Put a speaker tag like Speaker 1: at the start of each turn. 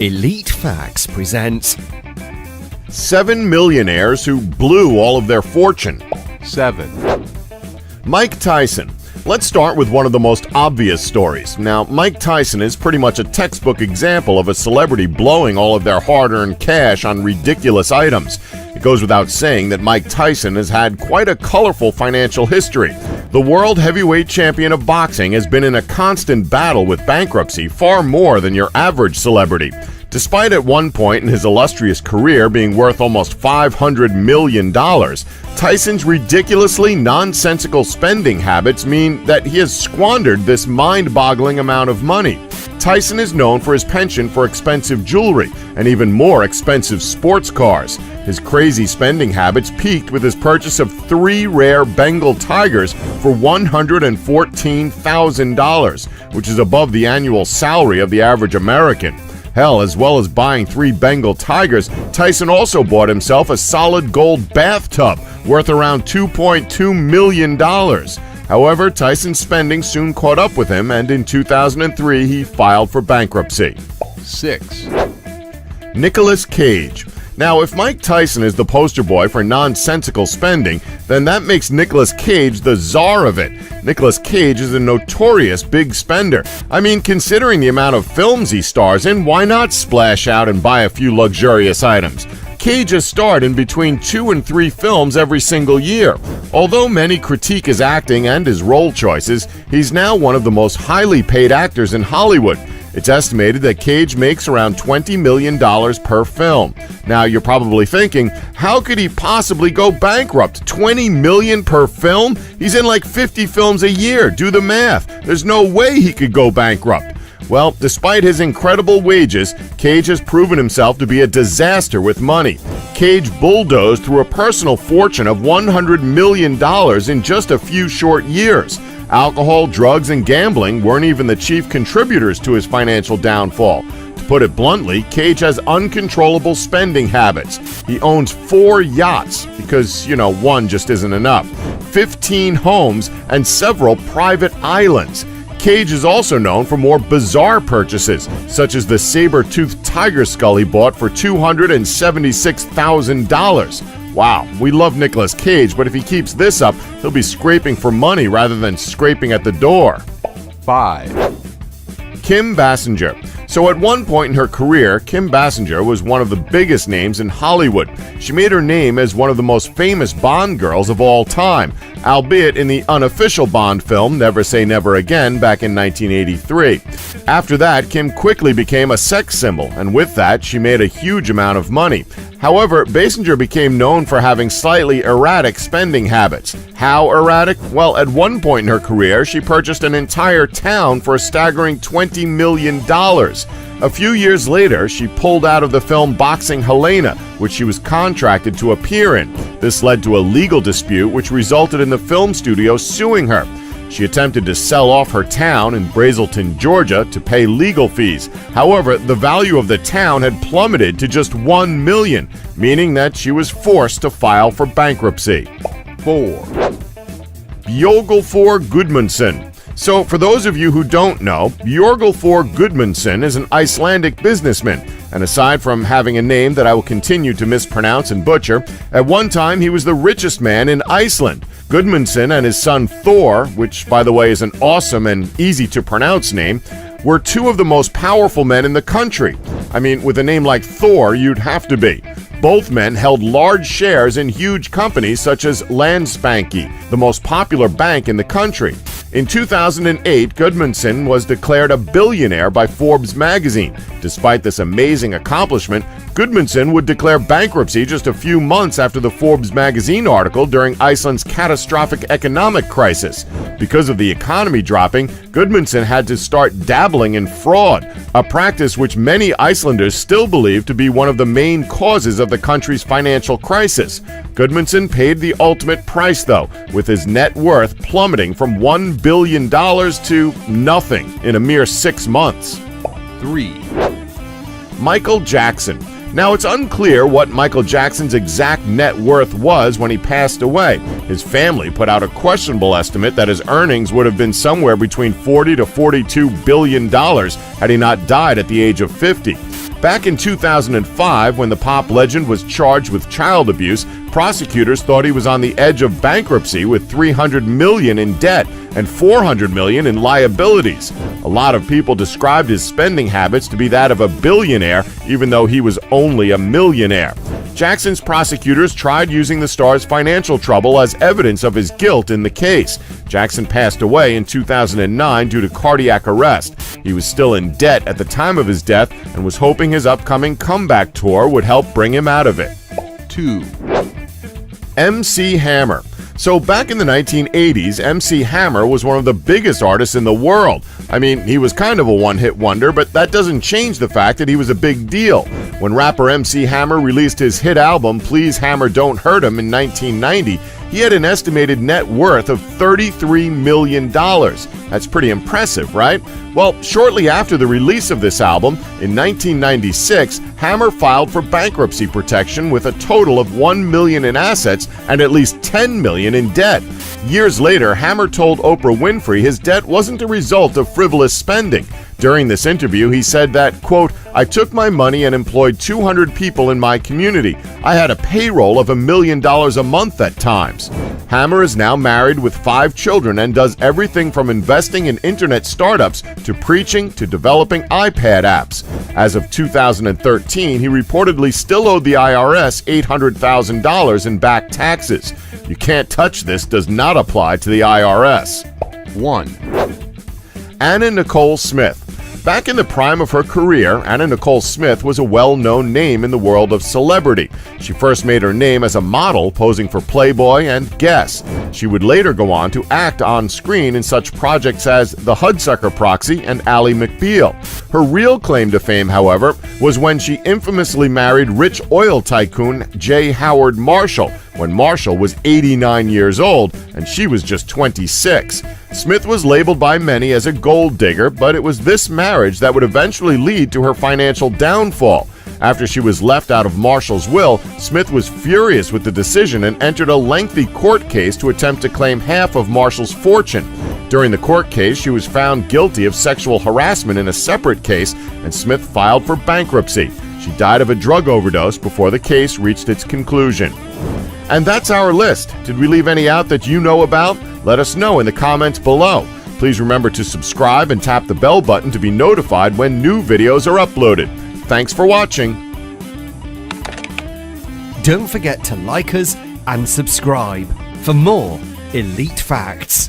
Speaker 1: Elite Facts presents
Speaker 2: 7 millionaires who blew all of their fortune.
Speaker 3: 7.
Speaker 2: Mike Tyson. Let's start with one of the most obvious stories. Now, Mike Tyson is pretty much a textbook example of a celebrity blowing all of their hard-earned cash on ridiculous items. It goes without saying that Mike Tyson has had quite a colorful financial history. The world heavyweight champion of boxing has been in a constant battle with bankruptcy, far more than your average celebrity. Despite at one point in his illustrious career being worth almost $500 million, Tyson's ridiculously nonsensical spending habits mean that he has squandered this mind-boggling amount of money. Tyson is known for his penchant for expensive jewelry and even more expensive sports cars. His crazy spending habits peaked with his purchase of 3 rare Bengal tigers for $114,000, which is above the annual salary of the average American. Hell, as well as buying 3 Bengal tigers, Tyson also bought himself a solid gold bathtub worth around $2.2 million. However, Tyson's spending soon caught up with him, and in 2003 he filed for bankruptcy.
Speaker 3: 6.
Speaker 2: Nicolas Cage. Now, if Mike Tyson is the poster boy for nonsensical spending, then that makes Nicolas Cage the czar of it. Nicolas Cage is a notorious big spender. I mean, considering the amount of films he stars in, why not splash out and buy a few luxurious items? Cage has starred in between 2 and 3 films every single year. Although many critique his acting and his role choices, he's now one of the most highly paid actors in Hollywood. It's estimated that Cage makes around $20 million per film. Now, you're probably thinking, how could he possibly go bankrupt? $20 million per film? He's in like 50 films a year. Do the math. There's no way he could go bankrupt. Well, despite his incredible wages, Cage has proven himself to be a disaster with money. Cage bulldozed through a personal fortune of $100 million in just a few short years. Alcohol, drugs, and gambling weren't even the chief contributors to his financial downfall. To put it bluntly, Cage has uncontrollable spending habits. He owns 4 yachts, because, one just isn't enough, 15 homes, and several private islands. Cage is also known for more bizarre purchases, such as the saber-toothed tiger skull he bought for $276,000. Wow, we love Nicolas Cage, but if he keeps this up, he'll be scraping for money rather than scraping at the door.
Speaker 3: 5.
Speaker 2: Kim Bassinger. So at one point in her career, Kim Bassinger was one of the biggest names in Hollywood. She made her name as one of the most famous Bond girls of all time, albeit in the unofficial Bond film Never Say Never Again back in 1983. After that, Kim quickly became a sex symbol, and with that, she made a huge amount of money. However, Bassinger became known for having slightly erratic spending habits. How erratic? Well, at one point in her career, she purchased an entire town for a staggering $20 million. A few years later, she pulled out of the film Boxing Helena, which she was contracted to appear in. This led to a legal dispute which resulted in the film studio suing her. She attempted to sell off her town in Brazelton, Georgia, to pay legal fees. However, the value of the town had plummeted to just $1 million, meaning that she was forced to file for bankruptcy.
Speaker 3: 4.
Speaker 2: Björgulfur Gudmundsson. So, for those of you who don't know, Björgulfur Gudmundsson is an Icelandic businessman, and aside from having a name that I will continue to mispronounce and butcher, at one time he was the richest man in Iceland. Gudmundsson and his son Thor, which by the way is an awesome and easy to pronounce name, were 2 of the most powerful men in the country. I mean, with a name like Thor, you'd have to be. Both men held large shares in huge companies such as Landsbanki, the most popular bank in the country. In 2008, Gudmundsson was declared a billionaire by Forbes magazine. Despite this amazing accomplishment, Gudmundsson would declare bankruptcy just a few months after the Forbes magazine article during Iceland's catastrophic economic crisis. Because of the economy dropping, Gudmundsson had to start dabbling in fraud, a practice which many Icelanders still believe to be one of the main causes of the country's financial crisis. Gudmundsson paid the ultimate price, though, with his net worth plummeting from $1 billion to nothing in a mere 6 months.
Speaker 3: 3.
Speaker 2: Michael Jackson. Now, it's unclear what Michael Jackson's exact net worth was when he passed away. His family put out a questionable estimate that his earnings would have been somewhere between $40 to $42 billion had he not died at the age of 50. Back in 2005, when the pop legend was charged with child abuse, prosecutors thought he was on the edge of bankruptcy with $300 million in debt and $400 million in liabilities. A lot of people described his spending habits to be that of a billionaire, even though he was only a millionaire. Jackson's prosecutors tried using the star's financial trouble as evidence of his guilt in the case. Jackson passed away in 2009 due to cardiac arrest. He was still in debt at the time of his death and was hoping his upcoming comeback tour would help bring him out of it.
Speaker 3: 2,
Speaker 2: MC Hammer. So back in the 1980s, MC Hammer was one of the biggest artists in the world. I mean, he was kind of a one-hit wonder, but that doesn't change the fact that he was a big deal. When rapper MC Hammer released his hit album, Please Hammer Don't Hurt Him, in 1990, he had an estimated net worth of $33 million. That's pretty impressive, right? Well, shortly after the release of this album, in 1996, Hammer filed for bankruptcy protection with a total of $1 million in assets and at least $10 million in debt. Years later, Hammer told Oprah Winfrey his debt wasn't a result of frivolous spending. During this interview, he said that, quote, "I took my money and employed 200 people in my community. I had a payroll of $1 million a month at times." Hammer is now married with 5 children and does everything from investing in internet startups to preaching to developing iPad apps. As of 2013, he reportedly still owed the IRS $800,000 in back taxes. "You can't touch this" does not apply to the IRS.
Speaker 3: 1,
Speaker 2: Anna Nicole Smith. Back in the prime of her career, Anna Nicole Smith was a well-known name in the world of celebrity. She first made her name as a model, posing for Playboy and Guess. She would later go on to act on screen in such projects as The Hudsucker Proxy and Ally McBeal. Her real claim to fame, however, was when she infamously married rich oil tycoon J. Howard Marshall, when Marshall was 89 years old and she was just 26. Smith was labeled by many as a gold digger, but it was this marriage that would eventually lead to her financial downfall. After she was left out of Marshall's will, Smith was furious with the decision and entered a lengthy court case to attempt to claim half of Marshall's fortune. During the court case, she was found guilty of sexual harassment in a separate case, and Smith filed for bankruptcy. She died of a drug overdose before the case reached its conclusion. And that's our list. Did we leave any out that you know about? Let us know in the comments below. Please remember to subscribe and tap the bell button to be notified when new videos are uploaded. Thanks for watching.
Speaker 1: Don't forget to like us and subscribe for more Elite Facts.